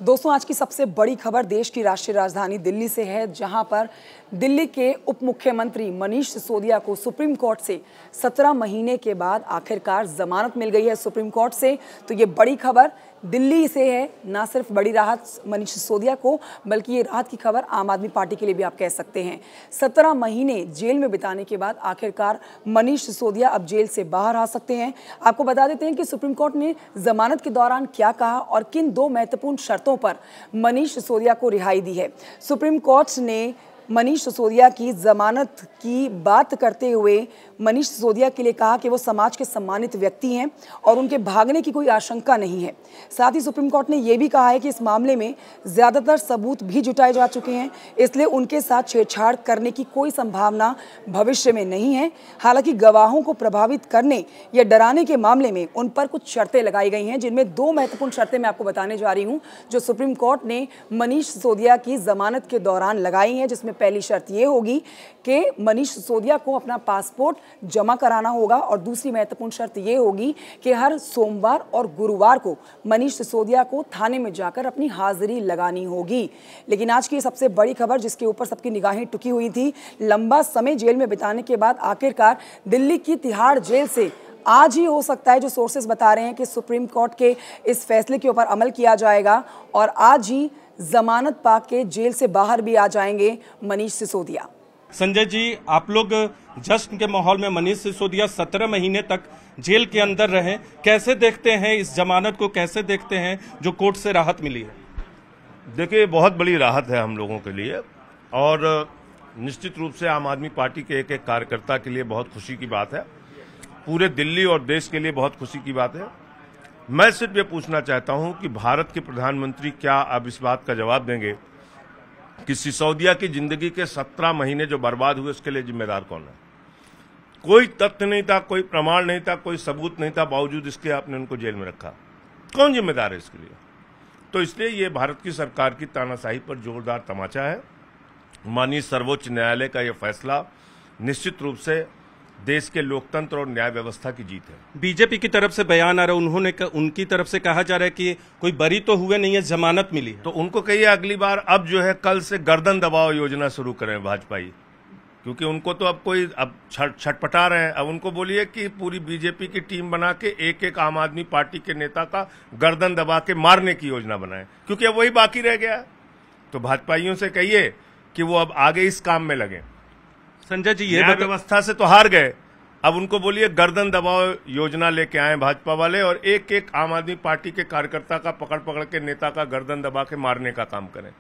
दोस्तों, आज की सबसे बड़ी खबर देश की राष्ट्रीय राजधानी दिल्ली से है, जहां पर दिल्ली के उप मुख्यमंत्री मनीष सिसोदिया को सुप्रीम कोर्ट से 17 महीने के बाद आखिरकार जमानत मिल गई है सुप्रीम कोर्ट से। तो ये बड़ी खबर दिल्ली से है, ना सिर्फ बड़ी राहत मनीष सिसोदिया को, बल्कि ये राहत की खबर आम आदमी पार्टी के लिए भी आप कह सकते हैं। 17 महीने जेल में बिताने के बाद आखिरकार मनीष सिसोदिया अब जेल से बाहर आ सकते हैं। आपको बता देते हैं कि सुप्रीम कोर्ट ने जमानत के दौरान क्या कहा और किन दो महत्वपूर्ण शर्तों पर मनीष सिसोदिया को रिहाई दी है। सुप्रीम कोर्ट ने मनीष सिसोदिया की जमानत की बात करते हुए मनीष सिसोदिया के लिए कहा कि वो समाज के सम्मानित व्यक्ति हैं और उनके भागने की कोई आशंका नहीं है। साथ ही सुप्रीम कोर्ट ने यह भी कहा है कि इस मामले में ज़्यादातर सबूत भी जुटाए जा चुके हैं, इसलिए उनके साथ छेड़छाड़ करने की कोई संभावना भविष्य में नहीं है। हालांकि गवाहों को प्रभावित करने या डराने के मामले में उन पर कुछ शर्तें लगाई गई हैं, जिनमें दो महत्वपूर्ण शर्तें मैं आपको बताने जा रही हूँ जो सुप्रीम कोर्ट ने मनीष सिसोदिया की जमानत के दौरान लगाई हैं। जिसमें पहली शर्त यह होगी कि मनीष सिसोदिया को अपना पासपोर्ट जमा कराना होगा और दूसरी महत्वपूर्ण शर्त यह होगी कि हर सोमवार और गुरुवार को मनीष सिसोदिया को थाने में जाकर अपनी हाजिरी लगानी होगी। लेकिन आज की सबसे बड़ी खबर जिसके ऊपर सबकी निगाहें टिकी हुई थी, लंबा समय जेल में बिताने के बाद आखिरकार दिल्ली की तिहाड़ जेल से आज ही हो सकता है, जो सोर्सेज बता रहे हैं कि सुप्रीम कोर्ट के इस फैसले के ऊपर अमल किया जाएगा और आज ही जमानत पाके जेल से बाहर भी आ जाएंगे मनीष सिसोदिया। संजय जी, आप लोग जश्न के माहौल में मनीष सिसोदिया 17 महीने तक जेल के अंदर रहे, कैसे देखते हैं इस जमानत को, कैसे देखते हैं जो कोर्ट से राहत मिली है? देखिए, बहुत बड़ी राहत है हम लोगों के लिए और निश्चित रूप से आम आदमी पार्टी के एक कार्यकर्ता के लिए बहुत खुशी की बात है, पूरे दिल्ली और देश के लिए बहुत खुशी की बात है। मैं सिर्फ ये पूछना चाहता हूं कि भारत के प्रधानमंत्री क्या अब इस बात का जवाब देंगे कि सिसोदिया की जिंदगी के 17 महीने जो बर्बाद हुए उसके लिए जिम्मेदार कौन है? कोई तथ्य नहीं था, कोई प्रमाण नहीं था, कोई सबूत नहीं था, बावजूद इसके आपने उनको जेल में रखा। कौन जिम्मेदार है इसके लिए? तो इसलिए ये भारत की सरकार की तानाशाही पर जोरदार तमाचा है। माननीय सर्वोच्च न्यायालय का यह फैसला निश्चित रूप से देश के लोकतंत्र और न्याय व्यवस्था की जीत है। बीजेपी की तरफ से बयान आ रहा है, उनकी तरफ से कहा जा रहा है कि कोई बरी तो हुए नहीं है, जमानत मिली है। तो उनको कहिए अगली बार अब जो है कल से गर्दन दबाओ योजना शुरू करें भाजपाई, क्योंकि उनको तो अब छटपटा रहे हैं। अब उनको बोलिए कि पूरी बीजेपी की टीम बना के एक एक आम आदमी पार्टी के नेता का गर्दन दबा के मारने की योजना बनाए, क्योंकि अब वही बाकी रह गया है। तो भाजपाइयों से कहिए कि वो अब आगे इस काम में लगे। संजय जी, ये व्यवस्था से तो हार गए, अब उनको बोलिए गर्दन दबाओ योजना लेके आए भाजपा वाले और एक एक आम आदमी पार्टी के कार्यकर्ता का पकड़ पकड़ के नेता का गर्दन दबा के मारने का काम करें।